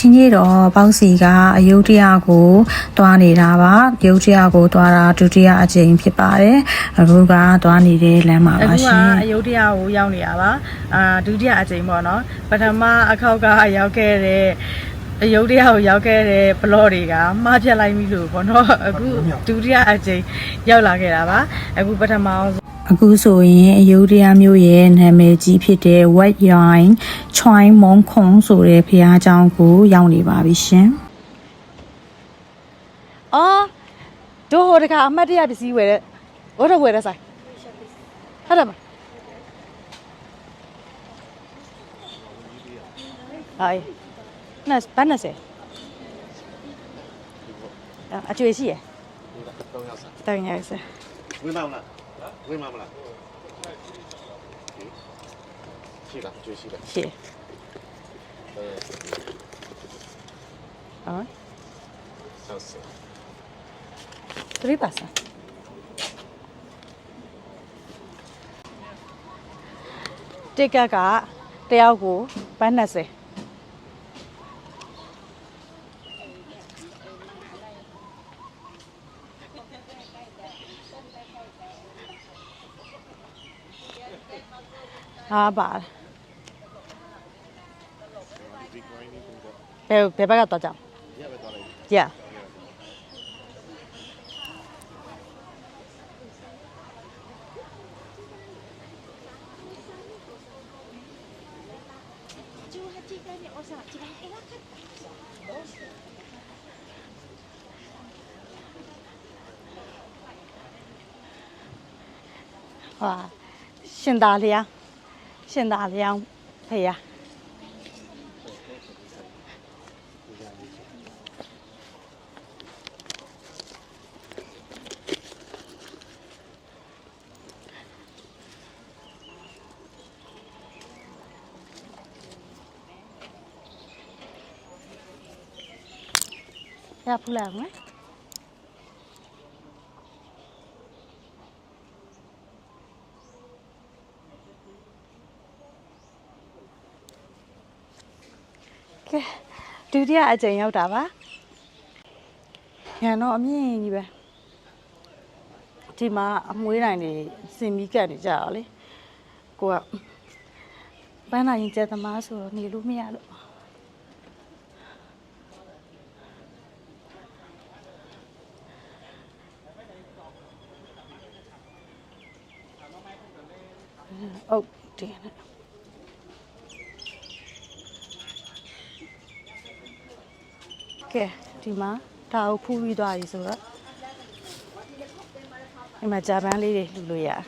ဒီနေ့တော့ပေါက်စီကအယုဒ္ဓယကိုတွားနေတာပါယုဒ္ဓယကိုတွားတာဒုတိယအကြိမ်ဖြစ်ပါတယ်အခုကတွားနေတဲ့လမ်းမှာပါရှင်အခုကအယုဒ္ဓယကိုရောက်နေတာပါဒုတိယအကြိမ်ပေါ့နော်ပထမအခေါက်ကရောက်ခဲ့တဲ့အယုဒ္ဓယကိုရောက်ခဲ့တဲ့ဘလော့တွေကမှားပြတ်လိုက်ပြီလို့ပေါ့နော်အခုဒုတိယအကြိမ်ရောက်လာခဲ့တာပါအခုပထမအခုဆိုရင်အယုဒ္ဓယမြို့ရဲ့နာမည်ကြီးဖြစ်တဲ့ Wat Yai Choi Mong Khong ဆိုတဲ့ဘုရားကျောင်းကိုရောက်နေပါပြီရှင်။အော်တို့ဟိုတခါအမှတ်တရပစ္စည်းဝယ်တဲ့ဘောတော့ဝယ်တဲ့ဆိုင်ဟုတ်တယ်မဟိုင်နဲ့ဘယ်နဲ့စေအကျွေးရှိရတောင်းရစေဝေးမလားဝေးမလားရှိလားကျွေးရှိလားရှိအော်ဆောက်စေ3 pasa ticket ကတယောက်ကိုဘတ်20ဟာပါဘယ်ဘက်ကတော့ကြောက်ရ哇，ရှင်သာလျောင်းဖေးရရဖူးလာမယ်ဒုတိယအကြိမ်ရောက်တာပါညတော့အမြင့်ကြီးပဲဒီမှာအမွှေးတိုင်းတွေစင်ပြီးကတ်နေကြတော့လေကိုကပန်းနိုင်ကျက်သမားဆိုတော့နေလို့မရလို့အုတ်တင်နေကဲဒီမှာဒါကိုဖူးပြီးသွားပြီဆိုတော့ဒီမှာဂျပန်လေးတွေလှူလို့ရတယ်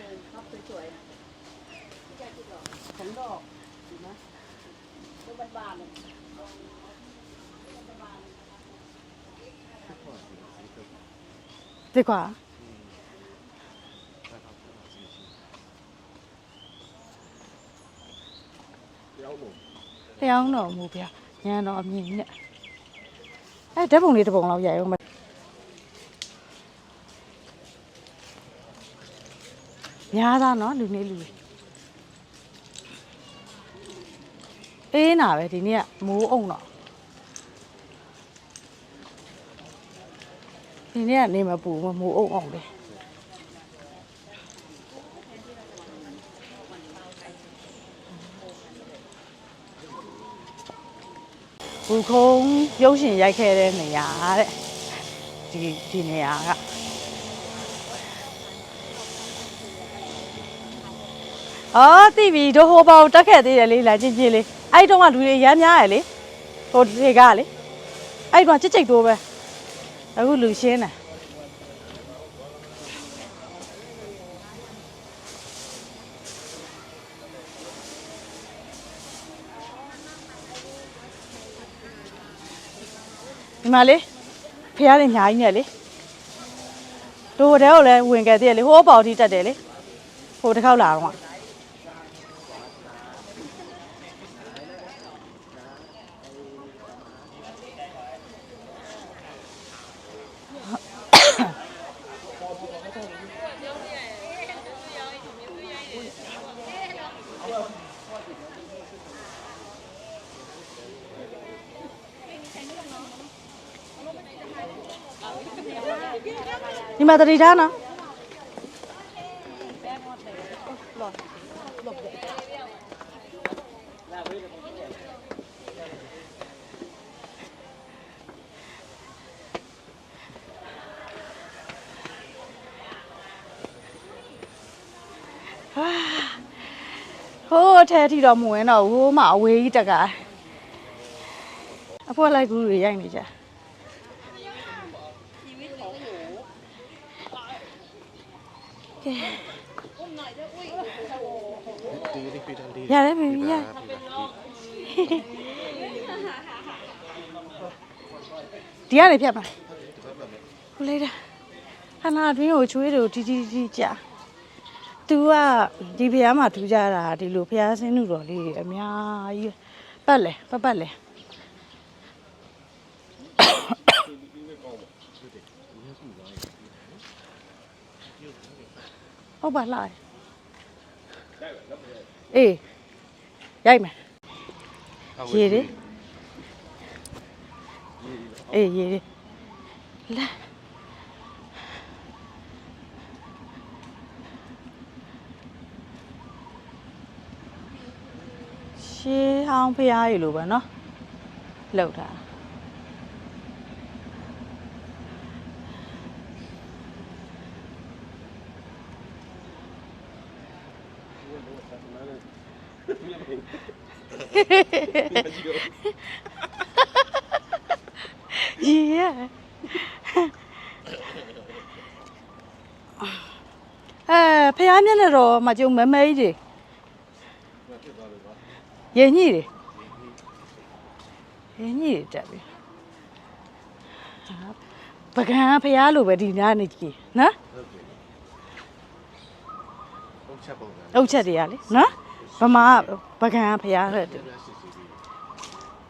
ဒီကွာလျောင်းတော့မူပြညံတော့အမြင်နဲ့ဓာတ်ပုံလေးတစ်ပုံလောက်ရိုက်အောင်များသားနော်လူနေလူအေးနာပဲဒီနေ့ကမိုးအောင်တော့ဒီနေ့ကနေမပူမိုးအောင်တယ်ဘူခုံးရုပ်ရှင်ရိုက်ခဲ့တဲ့နေရာတဲ့ဒီနေရာကအော်သိပြီတို့ဟိုပေါတက်ခဲ့သေးတယ်လေလာချင်းချင်းလေးအဲ့တုန်းကလူတွေရမ်းများရလေဟိုတွေကလေအဲ့တုန်းကကြိတ်တိုးပဲအခုလူရှင်းတယ်ဒီမှာလေဖះလေးအများကြီးနဲ့လေတို့တဲကိုလည်းဝင်ခဲ့သေးတယ်လေဟိုးပေါတီးတက်တယ်လေဟိုတစ်ခေါက်လာတော့ ဒီမှာတတိထားနော်ဟိုးထဲထီတော့မဝင်တော့ဟိုးမှအဝေးကြီးတကအဖွက်လိုက်ကူးတွေရိုက်နေကြရတယ်ဘေဘီရဒီကနေဖြတ်ပါဟိုလေးတာခဏအတွင်းကိုချွေးတို့တီကြာသူကဒီဖျားမှာထူးကြတာဒီလိုဖျားဆင်းနုတော်လေးအများကြီးပတ်လေပတ်လေဟုတ်ပါလားအေးရိုက်မယ်ရေရေအေးရေလာရှေးဟောင်းဖျားရလို့ပဲเนาะလောက်တာYeah. ဖះမျက်နှာတော့မကြုံမဲကြီးတွေရင်ညိတွေတက်ပြီပကံဖះလိုပဲဒီနားနေကြီးနော်အုတ်ချက်တွေကလေနော်ဗမာပကံဖះတဲ့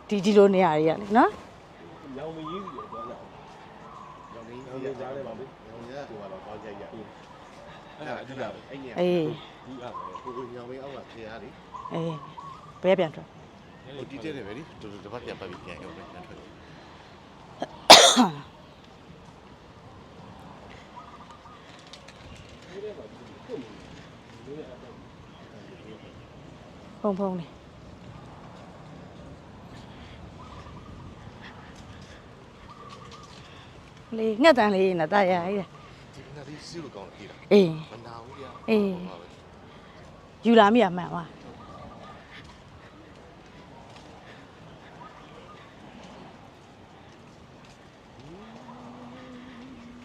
ဒီလိုနေရာတွေကလေနော်ရောင်မကြီးစီတော့လာရောင်မကြီးကြားထဲပါမယ်ရောင်ကြီးကဟိုကတော့ပေါင်းကြိုက်ရအဲ့ဒါအဓိကပဲအဲ့နေရာဒီကရောင်မင်းအောက်ကဖျားလေဘယ်ပြန်ထွက်ဟိုတီးတဲတယ်ပဲလေဒီဘက်ပြန်ပတ်ပြီးပြန်ရောက်ပဲပြန်ထွက်ဖုံနေလေငှက်တန်လေးနဲ့တာရရည်ဒီငါဒီစီလိုကောင်းတယ်အေးမနာဘူးဗျာယူလာမိရမှန်ပါ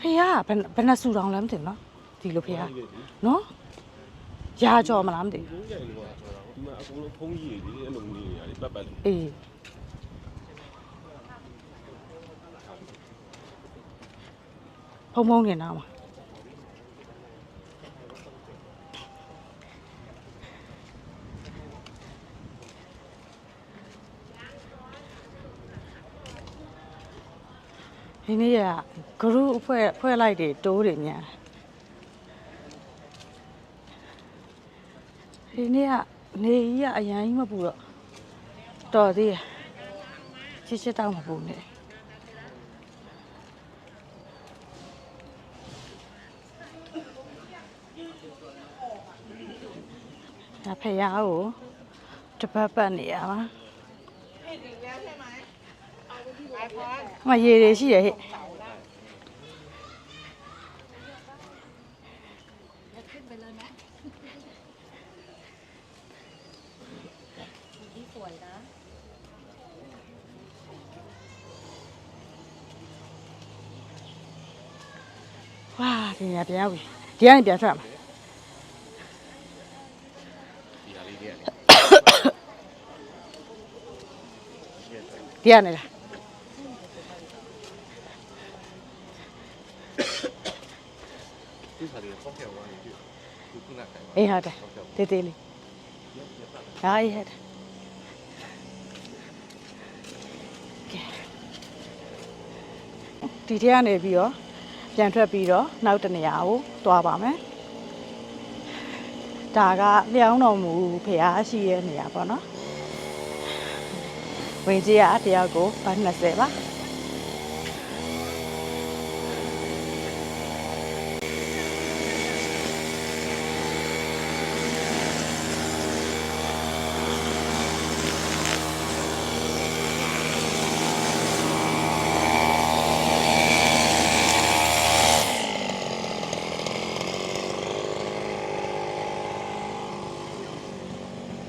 ဖះဘယ်နှဆူတောင်လဲမသိဘူးနော်ဒီလိုဖះနော်ရာကြော်မလားမသိဘူးဒီမှာအကုန်လုံးဖုံးကြီးတွေအဲ့လိုနေရတယ်ပတ်လေအေးဖုံနေနားမှာဒီနေ့ကဂရုဖွဲ့လိုက်တွေတိုးတွေများဒီနေ့ကနေကြီးကအရန်ကြီးမပူတော့တော်သေးတယ်ချစ်တောင်းမပူနဲ့ဖះကိုတပတ်နေရပါမရေတွေရှိတယ်ဟဲ့ဝါဒီညပြန်ရောက်ပြီဒီကနေပြန်ထွက်မှာဒီကနေလားဒီစားလေးပေါက်ပြောင်းသွားနေပြီခုနကအေးဟုတ်တယ်တေးလေးဟာအေးဟုတ်ဒီထဲကနေပြီးတော့ပြန်ထွက်ပြီးတော့နောက်တနေရာကိုသွားပါမယ်ဒါကလျှောင်းတော်မူဖះရှိရဲ့နေရာပေါ့နော်ဝင်ကြီးကတယောက်ကို20ပါ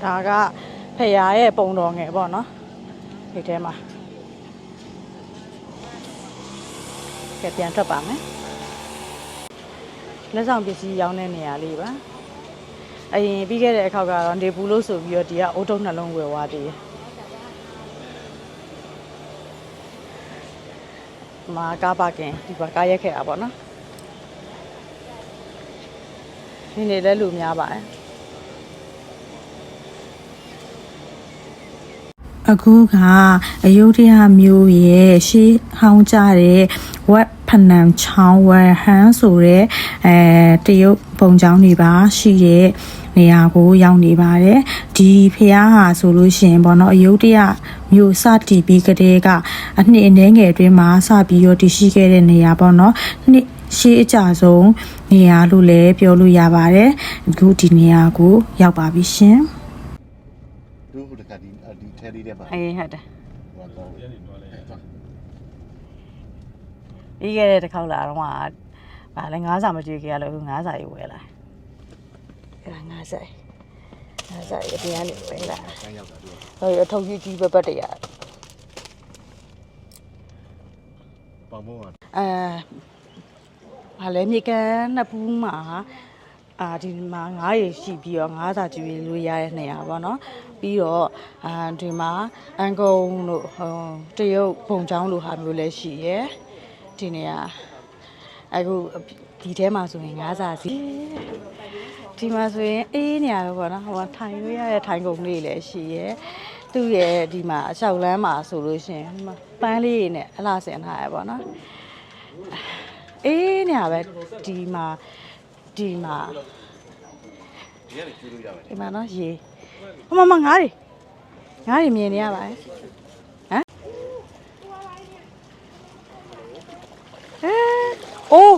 ဒါကဖရာရဲ့ပုံတော်ငယ်ပေါ့နော်ဒီထဲမှာကဲပြန်ထွက်ပါမယ်လက်ဆောင်ပစ္စည်းရောင်းတဲ့နေရာလေးပါအရင်ပြီးခဲ့တဲ့အခေါက်ကတော့နေဘူးလို့ဆိုပြီးတော့ဒီကအိုးတုံးနှလုံးဝယ်သွားသေးတယ်မာကားပါကင်ဒီပါကားရက်ခဲ့တာပေါ့နော်ဒီနေ့လည်းလူများပါတယ်အခုကအယုဒ္ဓယမြို့ရဲ့ရှေးဟောင်းကြတဲ့ဝက်ဖနန်ချောင်းဝက်ဟန်းဆိုတဲ့တရုတ်ပုံချောင်းတွေပါရှိတဲ့နေရာကိုရောက်နေပါတယ်ဒီဖျားဟာဆိုလို့ရှိရင်ပေါ့နော်အယုဒ္ဓယမြို့စတည်ပြီးကတည်းကအနှစ်အနည်းငယ်အတွင်းမှာစပြီးတော့တည်ရှိခဲ့တဲ့နေရာပေါ့နော်နှစ်ရှေးအကြဆုံးနေရာလို့လည်းပြောလို့ရပါတယ်အခုဒီနေရာကိုရောက်ပါပြီရှင်တို့ဟိုတကဒီထဲလေးထဲမှာအေးဟုတ်တယ်ဟိုတော့ရနေတော့လေပြီးခဲ့တဲ့တစ်ခေါက်လာတော့ဟာလဲ9စာမကြည့်ခဲ့ရလို့9စာရေးဝယ်လာအဲ့ဒါ9စာရေးပြန်နေဝယ်လာဆန်းရောက်တာတို့ဟိုအထုပ်ကြီးကြီးပတ်တရပေါင်မုံကဘာလဲမြေကန်နှစ်ပူးမှာဒီမှာငါးရရှိပြီးတော့ငါးစာကျွေးလို့ရတဲ့နေရာပေါ့နော်ပြီးတော့ဒီမှာအန်ကုံတို့တရုတ်ပုံချောင်းလိုဟာမျိုးလည်းရှိရယ်ဒီနေရာအခုဒီထဲမှာဆိုရင်ငါးစာစီဒီမှာဆိုရင်အေးနေရာပဲပေါ့နော်ဟိုထိုင်လို့ရတဲ့ထိုင်ကုန်လေးလည်းရှိရယ်သူ့ရဲ့ဒီမှာအလျှောက်လမ်းမှာဆိုလို့ရှိရင်ပန်းလေးနဲ့အလှဆင်ထားရပေါ့နော်အေးနေရာပဲဒီမှာဒီကနေကျူးလို့ရပါတယ်ဒီမှာနော်ရေဟိုမှာငါးတွေမြင်နေရပါတယ်ဟမ်အိုး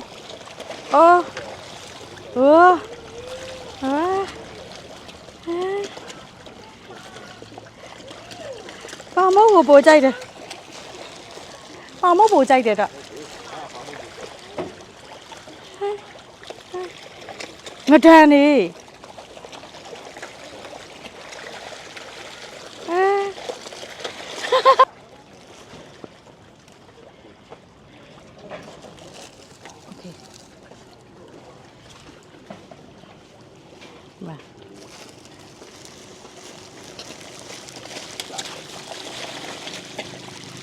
ပါမောကိုပို့ကြိုက်တယ်တော့ငါတန်နေ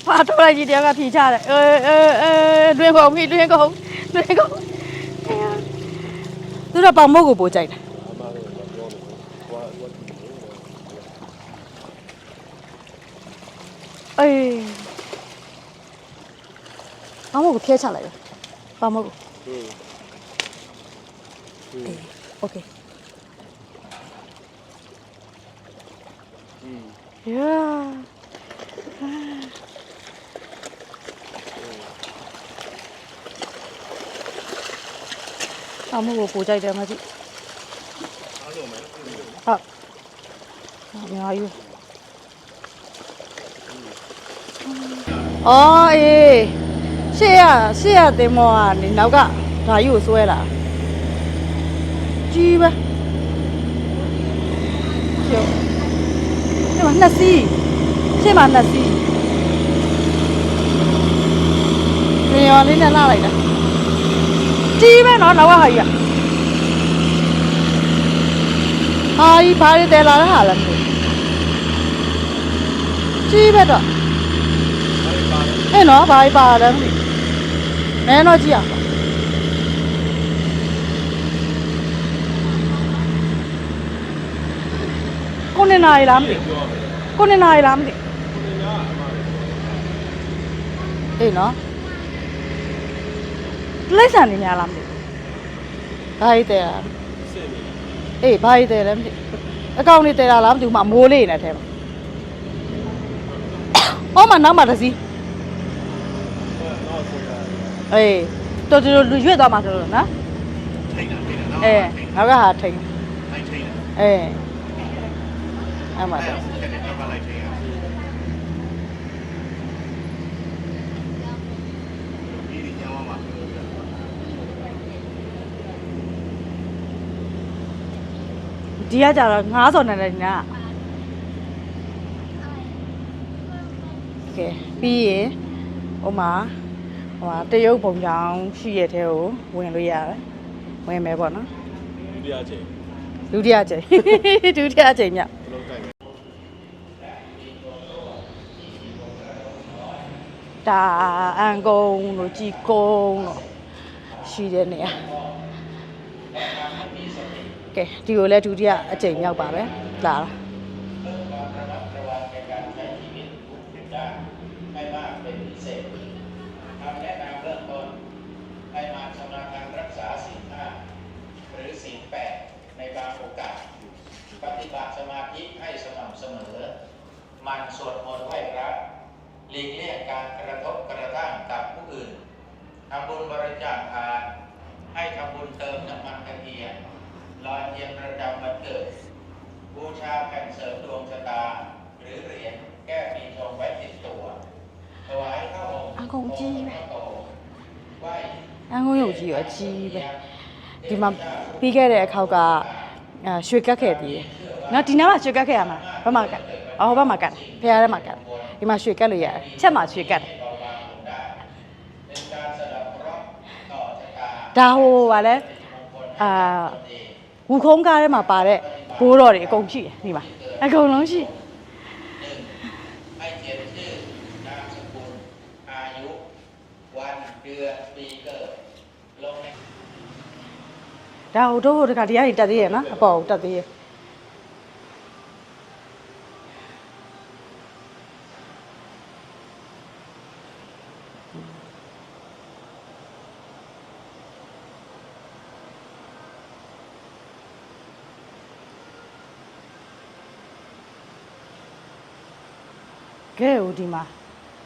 ပါတော့လိုက်ကြီးတယောက်ကဖြီးချတယ်တွင်ကုန်ပြီတွင်ကုန်သူတော့ပေါင်မုတ်ကိုပို့ကြိုက်တယ်ပေါင်မုတ်ကိုဖျက်ချလိုက်တယ်ပေါင်မုတ်ကိုโอเคပေါင်မုတ်ကိုပို့ကြိုက်တယ်မကြည့်ဟုတ်အများကြီးအော်အေးရှေ့ရတင်မောကနေနောက်ကဓာကြီးကိုဆွဲလာကြီးပဲရှေ့မှာနှစ်စီးရှေ့မှာနှစ်စီးနေရာလေးနဲ့လာလိုက်တာကြီးပဲနော်နောက်ကဟာကြီးဘာတွေတဲလာတဲ့ဟာလဲမသိကြီးပဲတော့အဲ့နော်ဘာပါလဲမသိနဲတော့ကြည့်အောင်ကိုနေနာရီလားမသိအေးနော်လက်ဆန်နေများလားမသိဘာကြီးတဲလားအေးဘာကြီးတဲလဲမသိအကောင်နေတဲတာလားမသိဘူးမမိုးလေးနဲ့ထဲမှာအော်မနောက်မှတစ်စီးအေးတော်တော်လူရွက်သွားမှာဆိုလို့နော်ထိန်းတာနောက်ကဟာထိန်းအဲ့မှာတော့ဒီကကြတော့900နဲ့နာ ကဲပြီးရင်ဟိုမှာတရုတ်ပုံချောင်းရှိရတဲ့ကိုဝင်လို့ရတယ်ဝင်မယ်ပေါ့နော် ဒုတိယအချိန် ဒုတိယအချိန်ဒုတိယအချိန်မြောက် ဘလုံးတိုက်မယ် ဒါအန်ကုန်းလို့ကြည်ကုန်းလို့ရှိတဲ့နေရာကဲဒီကိုလည်းဒုတိယအချိန်မြောက်ပါပဲလာလား ไม่มากเป็นพิเศษคำแนะนำเบื้องต้นให้มาชำระการรักษาศีล 5หรือศีล 8ในบางโอกาสปฏิบัติสมาธิให้สม่ำเสมอมันสวดมนต์ไหว้พระหลีกเลี่ยงการกระทบกระทั่งกับผู้อื่นทำบุญบริจาคทานให้ทำบุญเติมน้ำมันตะเกียงลอยเทียนประจำวันเกิดบูชาแผ่นเสริมดวงชะตาหรือเหรียญแก้ปีชงไว้ติดตัวถวายข้าวองค์ အန်ကုန်းကြီးပဲ ไหว้ အန်ကုန်းရုပ်ကြီးရောကြီးပဲဒီမှာပြီးခဲ့တဲ့အခါကရွှေကတ်ခဲ့သေးတယ်နော်ဒီနားမှာရွှေကတ်ခဲ့ရမှာဘယ်မှာကတ်အော်ဘယ်မှာကတ်ဖရားထဲမှာကတ်ဒီမှာရွှေကတ်လို့ရတယ်ချက်မှာရွှေကတ်ဒါဟိုပါလဲဝူခုံးကားထဲမှာပါတဲ့ဘိုးတော်တွေအကုန်ရှိတယ်ဒီမှာအကုန်လုံးရှိ ให้เขียนชื่อนามสกุลอายุวันเดือนปีเกิดลงใน ဒါဟိုတို့ဟိုတခါဒီကနေတက်သေးရဲ့နော်အပေါ်တက်သေးရဲ့ ကဲဟိုဒီမှာ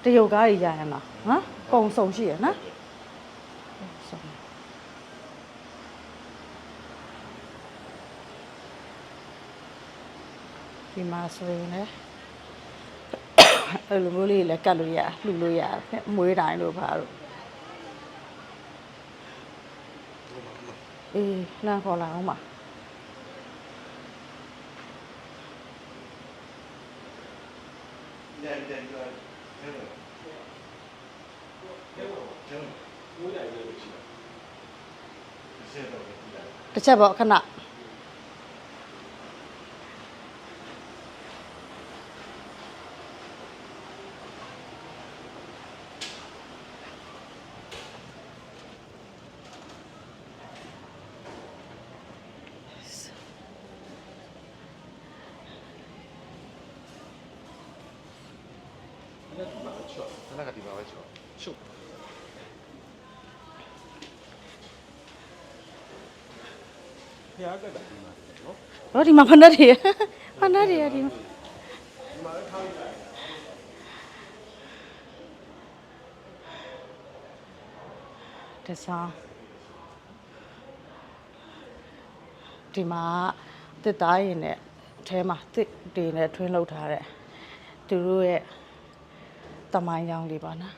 တရုတ်ကားကြီးရရမှာနော်ကုံစုံရှိရနော်ဒီမှာဆိုရင်လည်းအဲ့လိုမျိုးလေးလည်းကတ်လို့ရလှူလို့ရမွေးတိုင်းလို့ပါတော့အေးလမ်းခေါ်လာအောင်ပါ ပြန်ပြန်ပြောတယ်ဟုတ်တယ်ဟုတ်တယ်ဘိုးလိုက်လို့ရှိတယ်ဆက်တော့ကြည့်လိုက် တစ်ချက်ပေါ့ခဏ 那个地方会错，秀。ဖျားကတ်တာဒီမှာနော် ဟောဒီမှာဖဏတ်တွေဖဏတ်တွေဒီမှာ ဒီမှာလည်းထားလိုက်တယ် တစားဒီမှာတစ်သားရင်နဲ့အထဲမှာတစ်တွေနဲ့ထွင်းလောက်ထားတဲ့သူတို့ရဲ့တမိုင်းကြောင်းလေးပါနော်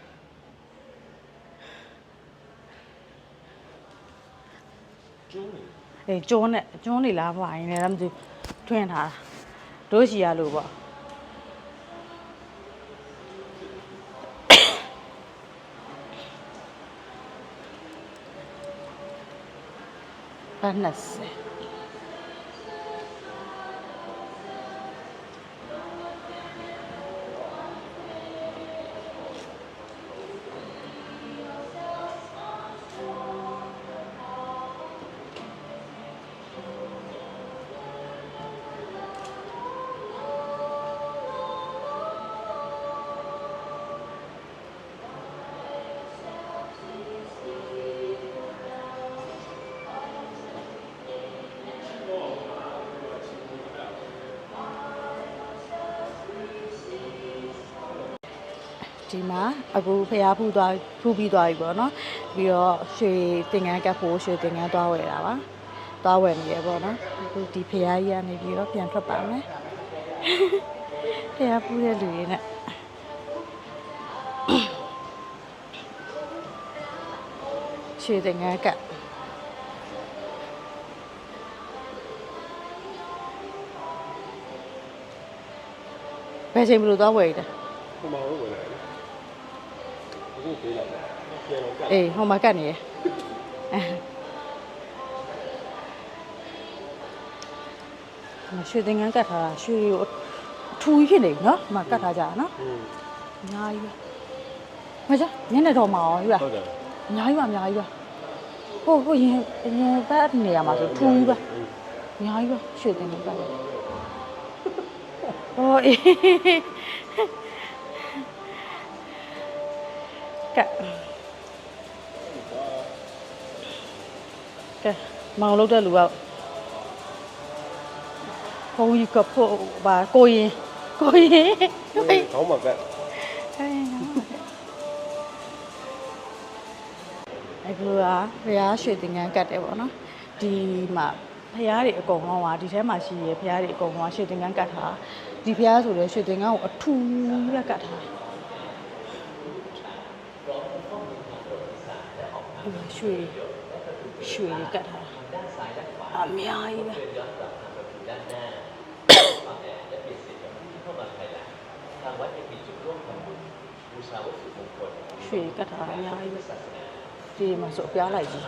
ကျုံးနေ အေးကျွန်းနဲ့ကျွန်းနေလားပါရင်လည်းမသိထွင်းထားတာတို့ရှိရလို့ပေါ့20 ဒီမှာအခုဖျားဖူးပြီးသွားပြီပေါ့နော်ပြီးတော့ရွှေတင်ငန်းကပ်ဖို့ရွှေတင်ငန်းသွားဝယ်တာပါသွားဝယ်နေရပေါ့နော်အခုဒီဖျားကြီးကနေပြီးတော့ပြန်ထွက်ပါမယ်ဖျားဖူးတဲ့လူတွေနဲ့ရွှေတင်ငန်းကပ်ဘယ်ချိန်ဘလို့သွားဝယ်ရလဲ ဟိုမှာဝင်လာတယ် အခုပေးလိုက်တာပြန်တော့ကတ် အေးဟိုမှာကတ်နေရရွှေသင်္ကန်းကတ်ထားတာရွှေကိုထူကြီးဖြစ်နေပြီနော်ဒီမှာကတ်ထားကြတာနော်အများကြီးပဲမကြညနေတော့မှာရောဟုတ်လား ဟုတ်တယ် အများကြီးပါအများကြီးပါဟိုရင်ဘက်နေရာမှာဆိုထူကြီးပါအများကြီးပါရွှေသင်္ကန်းကတ်ဟောအေးကတ်ကဲမောင်လုပ်တဲ့လူကဘုံကြီးကဖို့ပါကိုရင်ဟေး ခေါင်းမှာကတ် အခုကဖျားရွှေသင်္ကန်းကတ်တယ်ပေါ့နော်ဒီမှာဖျားတွေအကုန်လုံးကဒီထဲမှာရှိရဖျားတွေအကုန်လုံးကရွှေသင်္ကန်းကတ်ထားဒီဖျားဆိုတဲ့ရွှေသင်္ကန်းကိုအထူးရကတ်ထားရွှေကတ်ထားအများကြီးပဲရွှေကတ်ထားအများကြီးပဲဒီမှာဆိုအပြားလိုက်ကြီး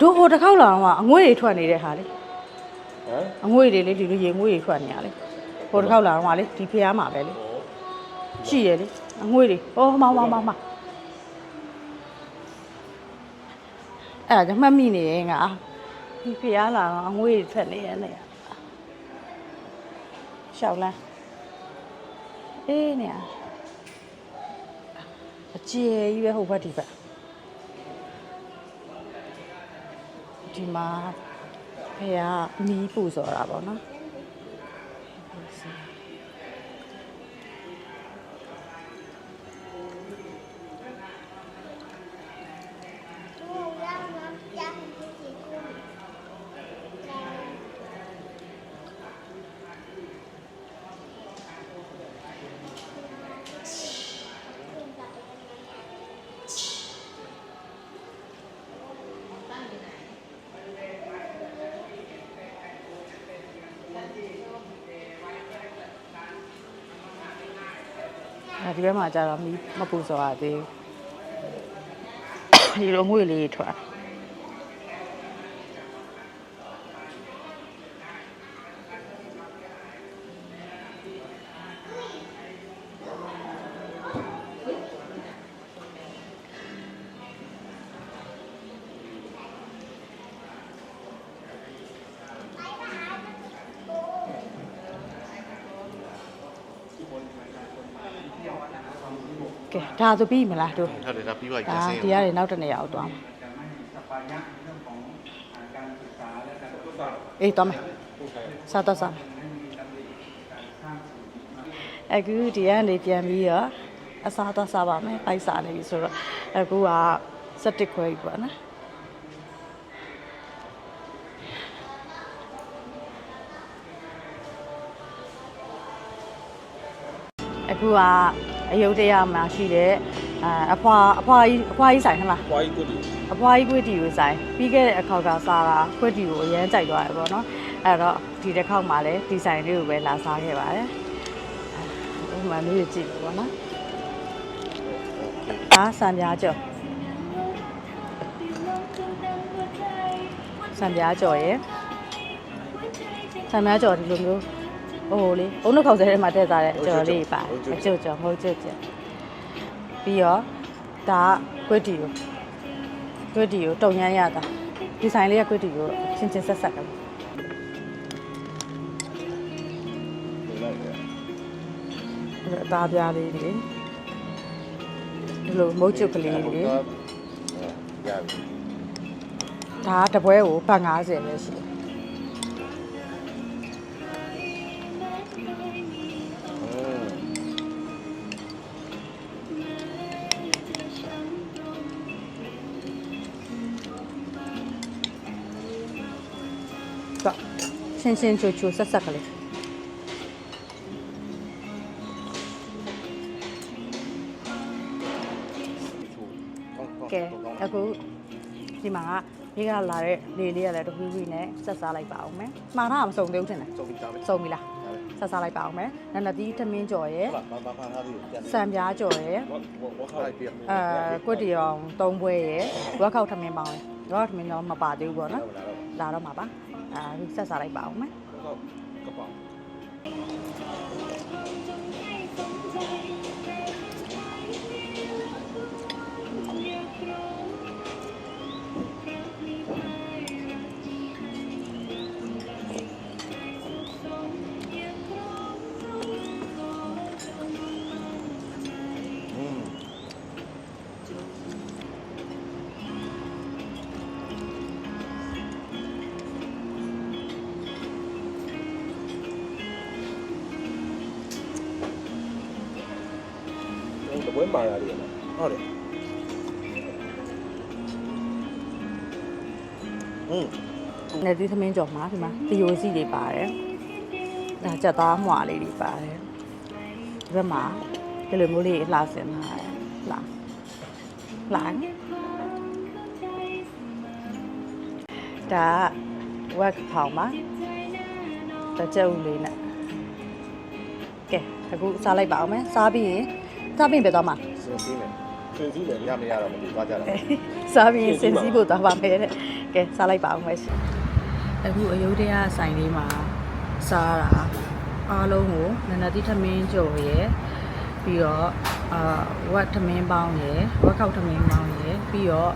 တို့ဟိုတစ်ခေါက်လာတော့အငွေ့တွေထွက်နေတဲ့ဟာလေ ဟမ် အငွေ့တွေလေဒီလိုရေငွေ့တွေထွက်နေရလေဟိုတစ်ခေါက်လာတော့လေဒီဖျားမှာပဲလေရှိရလေအငွေ့တွေဟောမောင်အဲ့ဒါမှတ်မိနေရင်ငါဒီဖျားလာတော့အငွေ့တွေထွက်နေရနေရရှောက်လန်းအေးနေရအကျေကြီးပဲဟိုဘက်ဒီဘက်ဒီမှာဖះမီးပူဇော်တာပေါ့နော်ဒီဘက်မှာကြာတော့မပူစော်ရသေးဘူးဒီလိုငွေလေးထွက်ကဲဒါဆိုပြီးမလားတို့ ဟုတ်တယ်ဒါပြီးပါပြီ ဒါ ဆင်း ဒီကနေနောက်တစ်နေရာကိုသွားမှာအေးသွားမယ်စားတော့စားအခုဒီကနေပြန်ပြီးတော့အစားတော့စားပါမယ်ပိုက်စားနေပြီဆိုတော့အခုက17ခွဲပြီပေါ့နော်အခုကအယုဒ္ဓယမှာရှိတဲ့အဖွားကြီးဆိုင်ဟလား ပွားကြီးကိုတူ အဖွားကြီးကွေးတီကိုဆိုင်ပြီးခဲ့တဲ့အခေါက်ကစားတာကွေးတီကိုအရန်ကြိုက်သွားတယ်ပေါ့နော်အဲ့တော့ဒီတစ်ခေါက်မှလည်းဒီဆိုင်လေးကိုပဲလာစားခဲ့ပါတယ်ဥပမာမျိုးကြည့်ပေါ့နော်ဒါစံပြားကြော်စံပြားကြော်ရယ်စံပြားကြော်ဒီလိုမျိုးဟိုလေအုံနှုတ်ခေါက်စဲထဲမှာထည့်ထားတဲ့ကြော်လေးပါအကျုပ်ကြော်မဟုတ်ကျုပ်ကျပြီးတော့ဒါကွေးတီကိုတုံညမ်းရတာဒီဆိုင်လေးကကွေးတီကိုချင်းချင်းဆက်ဆက်ကပဲအသားပြားလေးတွေဒီလိုမုတ်ကျုပ်ကလေးတွေ ရပြီ ဒါတပွဲကိုဘတ်50ပဲရှိတယ်က ရှင်းရှင်းချိုချိုဆက်ဆက်ကလေးကဲအခုဒီမှာမိကလာတဲ့လေလေးရလဲတခုခုနဲ့ဆက်စားလိုက်ပါအောင်မယ်မှားတာမစုံသေးဘူးထင်တယ် စုံပြီသားပဲ စုံပြီလားဆက်စားလိုက်ပါအောင်မယ်နန္ဒတိထမင်းကြော်ရဲ့ ဘာထားပြီးပြန် စံပြားကြော်ရဲ့ ဝါခါလိုက်ပြ ကွတ်တီအောင်၃ဘွဲရဲ့ဝက်ခောက်ထမင်းပေါင်းရဲ့ဝက်ခောက်ထမင်းတော့မပါသေးဘူးပေါ့နော်လာတော့မှာပါဆက်စားလိုက်ပါအောင်မယ် ကပောက် တပွဲမာရတယ်ဟုတ်တယ်နယ်သီးသမင်းကြော်မှာဒီမှာတီယိုစီတွေပါတယ်ဒါကြက်သားမွှာလေးတွေပါတယ်ဒီဘက်မှာဒီလိုမျိုးလေးလှဆင်ထားတယ်လှဒါဝက်ဖောင်ပါတကြက်ဦးလေးနဲ့ကဲအခုစားလိုက်ပါအောင်မယ်စားပြီးရင်ပြသွားမှာ စင်စီးမယ်ရမရတော့မလို့သွားကြတာ စားပြီးစင်စီးဖို့သွားပါမယ်တဲ့ကဲစားလိုက်ပါအောင်မယ်အခုအယုဒ္ဓယဆိုင်လေးမှာစားတာအားလုံးကိုနန္ဒတိထမင်းကြော်ရယ်ပြီးတော့ဝက်ထမင်းပေါင်းရယ်ဝက်ခောက်ထမင်းပေါင်းရယ်ပြီးတော့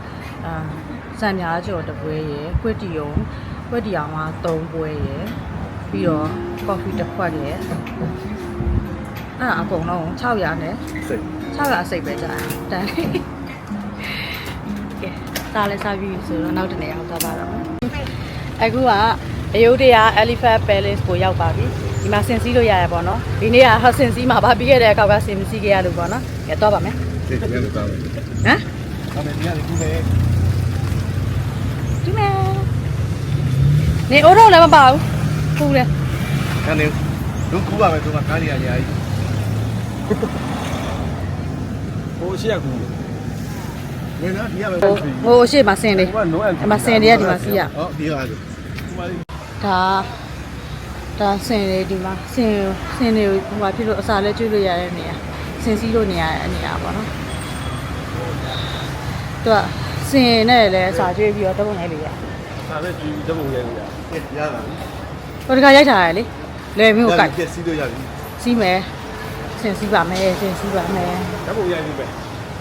စံပြားကြော်တစ်ပွဲရယ်ကွက်တီအောင်မှာ3ပွဲရယ်ပြီးတော့ကော်ဖီတစ်ခွက်ရယ်အကုန်လုံး600နဲ့စိတ် 600စိတ်ပဲကြာတန်းကဲစားလဲစားပြီးဆိုတော့နောက်တစ်နေရာသွားပါတော့အခုကအယုဒ္ဓယ Elephant Palace ကိုရောက်ပါပြီဒီမှာဆင်စီးလို့ရရပေါ့နော်ဒီနေ့ကဆင်စီးမှာပါပြီးခဲ့တဲ့အခါကဆင်စီးခဲ့ရလို့ပေါ့နော်ကဲသွားပါမယ် စိတ်ပြန်လို့သွားမယ်ဟမ်အဲ့ဒီကနေကူးမယ် ဒီမဲနေအိုးတော့လည်းမပါဘူးဖူးတယ် ကနေတို့ကူးပါမယ်သူကကားနေရညာကြီးဟိုရှိရကူနေနော်ဒီရပဲ ဟိုရှေ့မှာဆင်လေးအမဆင်တွေကဒီမှာစီးရ ဟောဒီဟာဆို ဒါဆင်လေးဒီမှာဆင်လေးဟိုမှာဖြစ်လို့အစာလဲကျွေးလို့ရတဲ့နေရာဆင်စီးလို့နေရတဲ့နေရာပေါ့နော်သူကဆင်နဲ့လည်းအစာကျွေးပြီးတော့တပုံရိုက်လို့ရ ဒါပဲကြည့်တပုံရဲ့ရတာ ဟိုတခါရိုက်ထားရတယ်လေလွယ်မျိုးကိုကြိုက် ပြက်စီးလို့ရပြီ စီးမယ်ဆင်စီးပါမယ်ဆင်စီးပါမယ် တပုံရိုက်ပြီပဲ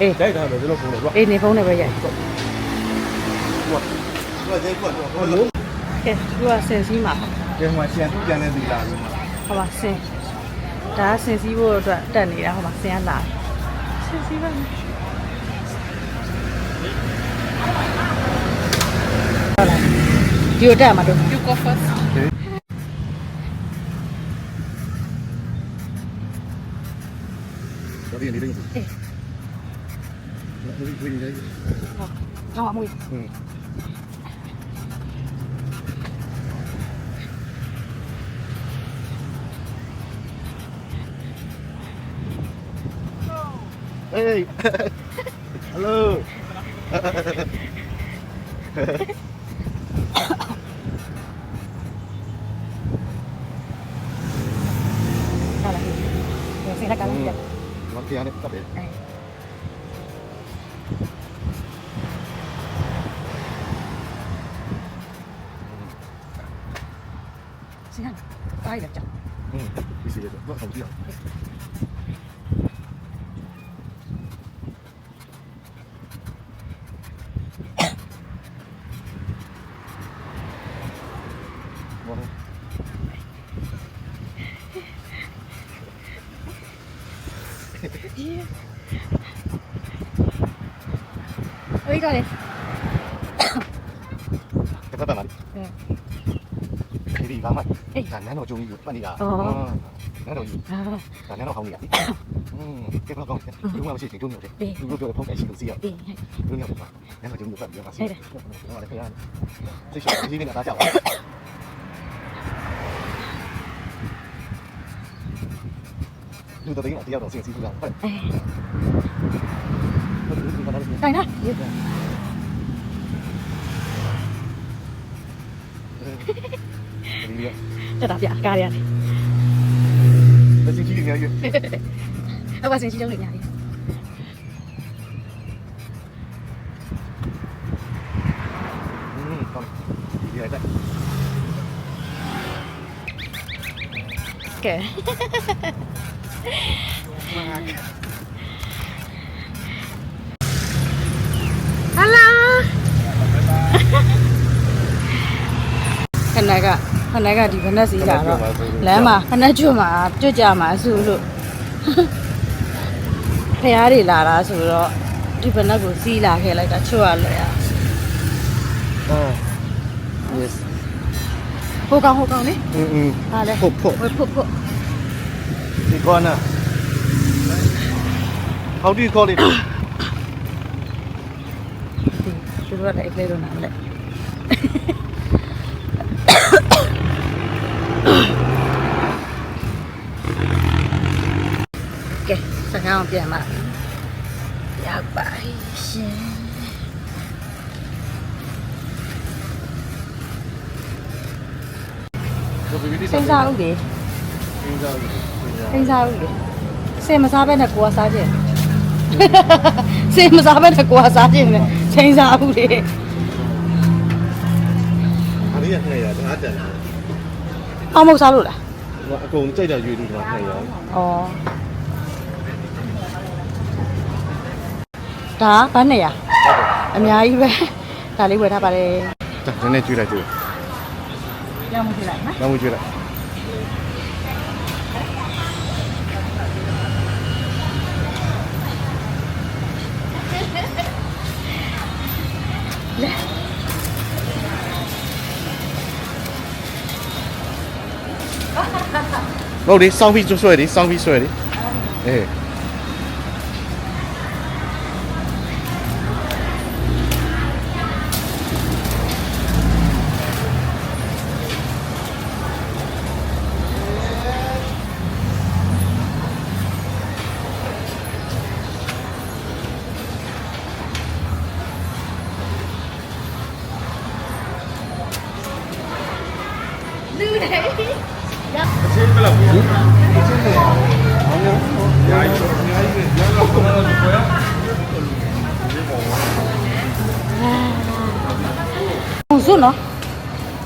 အေး တိုက်ထားမယ်ကျွန်တော်ပုံတယ်ကွာ အေးနေဖုန်းနဲ့ပဲရိုက် ကွာကျဲကွာတော့ဟော ကဲသူကဆင်စီးမှာ ကျဲမှာရှန်သူပြန်နေပြီလား ဟောပါဆင်ဒါဆင်စီးဖို့အတွက်တက်နေတာဟောပါဆင်ကလာဆင်စီးပါမယ်ဟုတ်လားဒီကိုတက်မှာတို့ you go first တော့ဒီနေလေး အေး ဝီနေလေး ဟောကောင်းအမွေ Hey, hello. 好了，我现在赶紧点。我听下来，特别。哎。现在大一点讲。必须的，我手机啊。여기 가래. 잠깐만. 네. 이리 가만. 나는 좀 이거 빨리 가. 나는 이. 나는 하고 있냐. cái con đúng không? Chị chỉnh chung nhiều thế. Đúng rồi, không phải chỉ được gì ạ. Đúng nhiều quá. Nên là chúng nhiều phần nhiều mà. Nó là cái gì nên là ta chào. သူတို့တင်းတယောက်တော့စင်စီးဘူးလားဟုတ် အေးခိုင်နာတက်တာပြကားရတယ် မစင်ကြီးနေရရဲ့ အဝါစင်ကြီးလုံးနေရတယ် ကောင်းဒီလိုက် ကဲဟယ်လိုခဏကဒီဘနက်စီလာတော့လမ်းမှာခဏကျွတ်မှာကြွကြမှာဆိုလို့ဖះတွေလာတာဆိုတော့ဒီဘနက်ကိုစီးလာခဲ့လိုက်တာချွတ်ရလဲရ yes ဟိုကောင်လေ ဟာလေ ဖို့ ဖို့ ဒီကောနာ how do you call it သူတို့ကလည်းအဲ့လိုနားမလဲကဲစကားအောင်ပြန်ပါရောက်ပါရှင် စဉ်းစားဦးလေစဉ်းစားဦးလေစင်မစားဘဲနဲ့ကိုကစားခြင်းစင်မစားဘဲနဲ့ကိုကစားခြင်းနဲ့စဉ်းစားဦးလေ အားရနေရတာတန်လာ အောင်မဟုတ်စားလို့လား အကုန်ကြိုက်တာရွေးလို့ဒီမှာနေရ ဩဒါဘာနဲ့ရအများကြီးပဲဒါလေးဝယ်ထားပါတယ် ဒါနည်းနည်းကျွေးလိုက်ကျွေး ရအောင်ကြည့်လိုက်နော် နောက်မှကျွေးလိုက် ဟုတ်ဒီစောင်းပြီးဆွဲဒီစောင်းပြီးဆွဲဒီအေးစွတ်နော်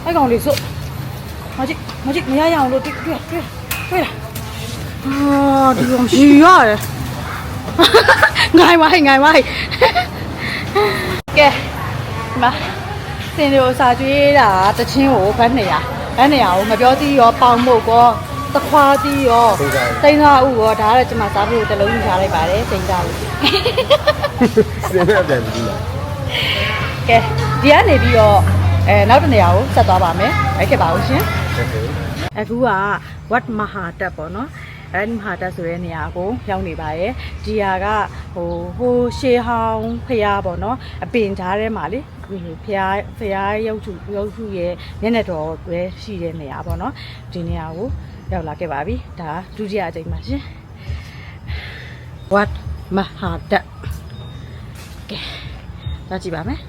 အဲ့ကောင်လေးစွတ်မကြည့်မရရအောင်လို့တွေ့လားအာဒီကောင်ရှိရတယ်ငိုင်းပါကဲမစင်တို့စာကျွေးတာတချင်းကိုဘတ်နေရကိုမပြောသေးရောပေါင်မို့ကောသခွားသေးရောစိန်သားဥရောဒါကတော့ကျွန်မစားဖို့တစ်လုံးယူထားလိုက်ပါတယ်စိန်သားဥ စင်ရပြန်ပြီလား ကဲဒီကနေပြီးတော့နောက်တစ်နေရာကိုဆက်သွားပါမယ်အဲ့ခဲ့ပါဦးရှင်အခုက Wat Mahatat ပေါ့နော်အဲ့ဒီ Mahatat ဆိုတဲ့နေရာကိုရောက်နေပါရဲ့ဒီဟာကဟိုရှေးဟောင်းဖျားပေါ့နော်အပင်ကြားထဲမှာလေဖျားရုပ်ထုရဲ့မျက်နှာတော်ပဲရှိတဲ့နေရာပေါ့နော်ဒီနေရာကိုရောက်လာခဲ့ပါပြီဒါဒုတိယအကြိမ်ပါရှင် Wat Mahatat ကဲလာကြည့်ပါမယ်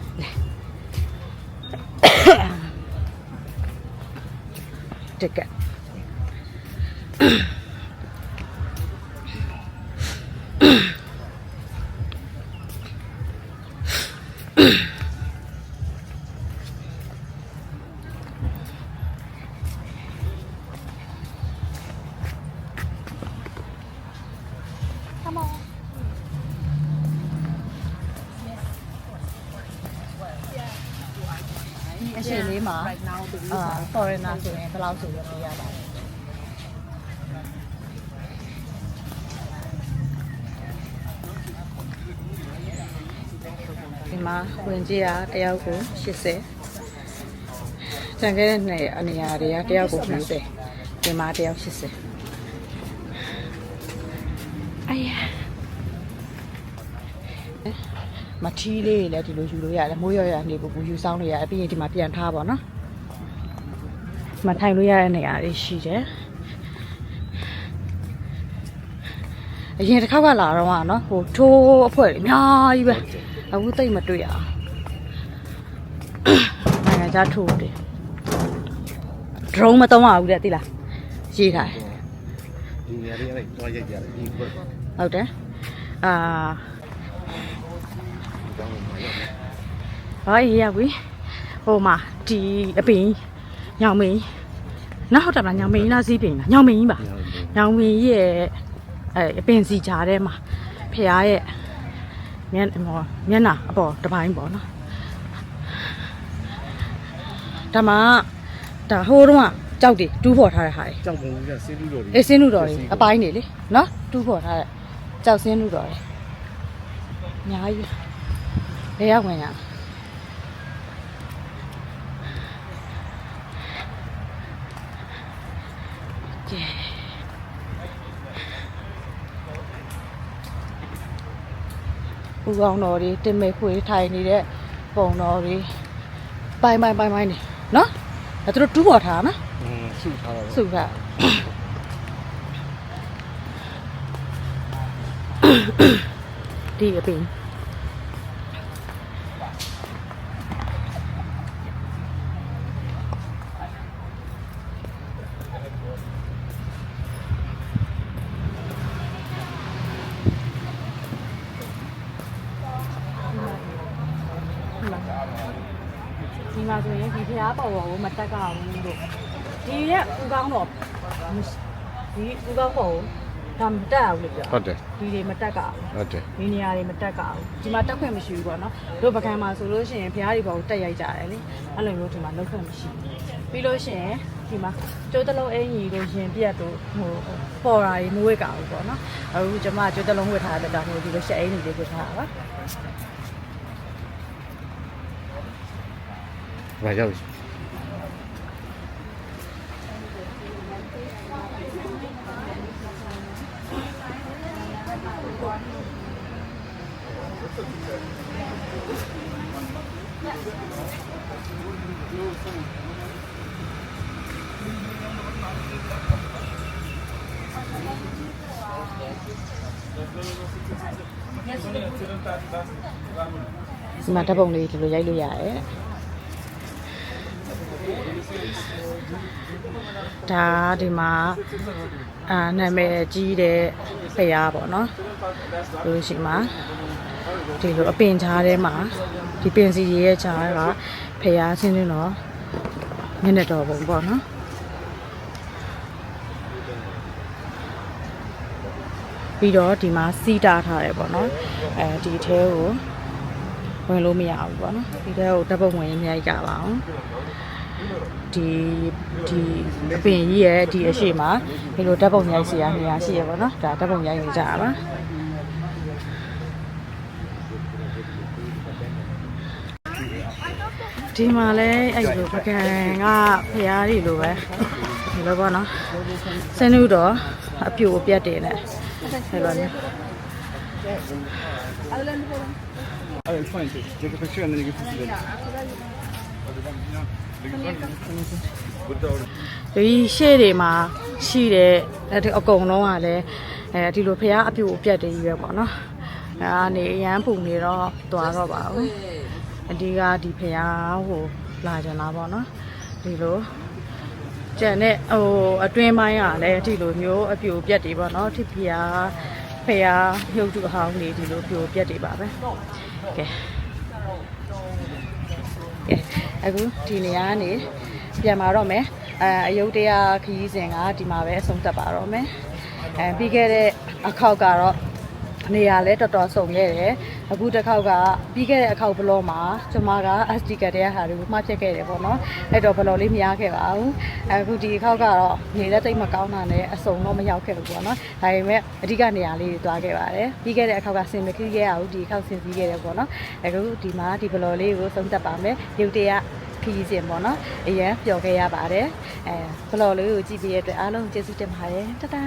ticket come on အရှင်လေးမှာforeigner ဆိုရင်ဘယ်လောက်ဆိုရပေးရပါလဲဒီမှာဝင်ကြည့်တာတယောက်ကို80တန်ခဲ့တဲ့နေရာတွေကတယောက်ကို20ဒီမှာတယောက်80哎呀မထီးလေးလည်းဒီလိုယူလို့ရတယ်မိုးရွာရွာနေပူယူဆောင်လို့ရတယ်ပြီးရင်ဒီမှာပြန်ထားပါတော့မထိုင်လို့ရတဲ့နေရာလေးရှိတယ် အရင်တစ်ခေါက်ကလာတော့နော်ဟိုထိုးအဖွဲအများကြီးပဲအခုသိမတွေ့ရအောင်နိုင်ငံခြားထိုးတယ်ဒရုန်းမသုံးရဘူးတဲ့သိလားရေးထားတယ် ဒီနေရာလေးအဲ့တော့ရိုက်ကြတယ်ဒီဘက် ဟုတ်တယ်အာဘာရေးရကွေဟိုမှာဒီအပင်ညောင်မင်းနောက်ဟုတ်တယ်မလားညောင်မင်းလားစီးပင်လားညောင်မင်းကြီးပါညောင်မင်းကြီးရဲ့အပင်စီကြားထဲမှာဖះရဲ့မျက်နှာအပေါ်တစ်ပိုင်းပေါ့နော်ဒါမှဒါဟိုတုန်းကကြောက်တွေတူးဖော်ထားတဲ့ဟာတွေ ကြောက်ပုံကစင်းလူတော်တွေ အေးစင်းလူတော်တွေအပိုင်းတွေလေနော်တူးဖော်ထားတဲ့ကြောက်စင်းလူတော်တွေအများကြီးဘယ်ရောက်ဝင်ရဦးကောင်းတော်တွေတင်မေခွေထိုင်နေတဲ့ပုံတော်တွေပိုင်းနေနော်ဒါသူတို့တူးဖော်ထားတာနော် စုထားတာ စုထားဒီအပင်ဒီမှာဆိုရင်ဒီဖျားပေါ်ကိုမတက်ကဘူးလို့ဒီရဲ့ဦးကောင်းတော့ဒီဦးကောင်းပေါ်ဒါမတက်ဘူးလို့ပြော ဟုတ်တယ် ဒီတွေမတက်ကဘူး ဟုတ်တယ် ဒီနေရာတွေမတက်ကဘူးဒီမှာတက်ခွင့်မရှိဘူးပေါ့နော်တို့ပကံမှာဆိုလို့ရှိရင်ဖျားတွေပေါ်ကိုတက်ရိုက်ကြတယ်လေအဲ့လိုမျိုးဒီမှာလောက်ခွင့်မရှိဘူးပြီးလို့ရှိရင်ဒီမှာကျိုးတလုံးအင်ကြီးတို့ရင်ပြက်တို့ဟိုပေါ်ရာတွေမဝေ့ကဘူးပေါ့နော်အခုကျမကျိုးတလုံးဝတ်ထားတဲ့တောင်ဟိုဒီလိုရှက်အင်ကြီးလေးဝတ်ထားတာပါ ဘာရောက် ဒီမှာဓာတ်ပုံလေးဒီလိုရိုက်လို့ရတယ်ဒါဒီမှာနာမည်ကြီးတဲ့ဖျားပေါ့နော်လို့ရှိမှာဒီလိုအပင်ချားထဲမှာဒီပင်စီရဲ့ချားကဖျားဆင်းနေတော့မျက်နှာတော်ပုံပေါ့နော်ပြီးတော့ဒီမှာစီးတားထားတယ်ပေါ့နော်ဒီထဲကိုဝင်လို့မရဘူးပေါ့နော်ဒီထဲကိုဓာတ်ပုံဝင်ရိုက်ကြပါအောင်ဒီအပင်ကြီးရဲ့ဒီအရှိမှာဒီလိုဓာတ်ပုံရိုက်စီရနေရရှိရပေါ့နော်ဒါဓာတ်ပုံရိုက်နေကြတာပါဒီမှာလဲအဲ့လိုပကံကဖျားတွေလိုပဲဒီလိုပေါ့နော်စင်းနုတော့အပြိုပြတ်တယ်နဲ့အဲ့လိုမျိုးအဲ့ဖိုင်းဒီကပစ်ချာနေကဖြစ်တယ် ဒီရှေ့တွေမှာရှိတယ်အကုန်လုံးကလည်းဒီလိုဖះအပြူအပြတ်တွေကြီးပဲပေါ့နော်ဒါကနေအရန်ပူနေတော့သွားတော့ပါဘူးအဒီကဒီဖះဟိုလာကြလားပေါ့နော်ဒီလိုကျန်တဲ့ဟိုအတွင်းပိုင်းကလည်းဒီလိုမျိုးအပြူပြတ်တွေပေါ့နော်ဒီဖះမြုပ်တူအဟောင်းနေဒီလိုပြူပြတ်တွေပါပဲကဲအခုဒီနေရာကနေပြန်มาတော့မယ်အယုဒ္ဓယခရီးစဉ်ကဒီမှာပဲအဆုံးသတ်ပါတော့မယ်ပြီးခဲ့တဲ့အခေါက်ကတော့နေရာလဲတော်တော်စုံခဲ့တယ်အခုတစ်ခေါက်ကပြီးခဲ့တဲ့အခေါက်ဘလော့မှာကျွန်မက SD ကတ်တဲ့ဟာတွေကိုမှားဖြစ်ခဲ့တယ်ပေါ့နော်အဲ့တော့ဘလော့လေးမရခဲ့ပါဘူးအခုဒီအခေါက်ကတော့နေလက်သိမ့်မကောင်းတာနဲ့အစုံတော့မရောက်ခဲ့ဘူးပေါ့နော်ဒါပေမဲ့အဓိကနေရာလေးတွေသွားခဲ့ပါတယ်ပြီးခဲ့တဲ့အခေါက်ကဆင်မခီးခဲ့ရဘူးဒီအခေါက်ဆင်စည်းခဲ့တယ်ပေါ့နော်အခုဒီမှာဒီဘလော့လေးကိုဆုံးသတ်ပါမယ်ယုတ်တရားခရီးစဉ်ပေါ့နော်အရင်ပျော်ခဲ့ရပါတယ်ဘလော့လေးကိုကြည့်ပြီးရတဲ့အားလုံးကျေးဇူးတင်ပါတယ်တဒါ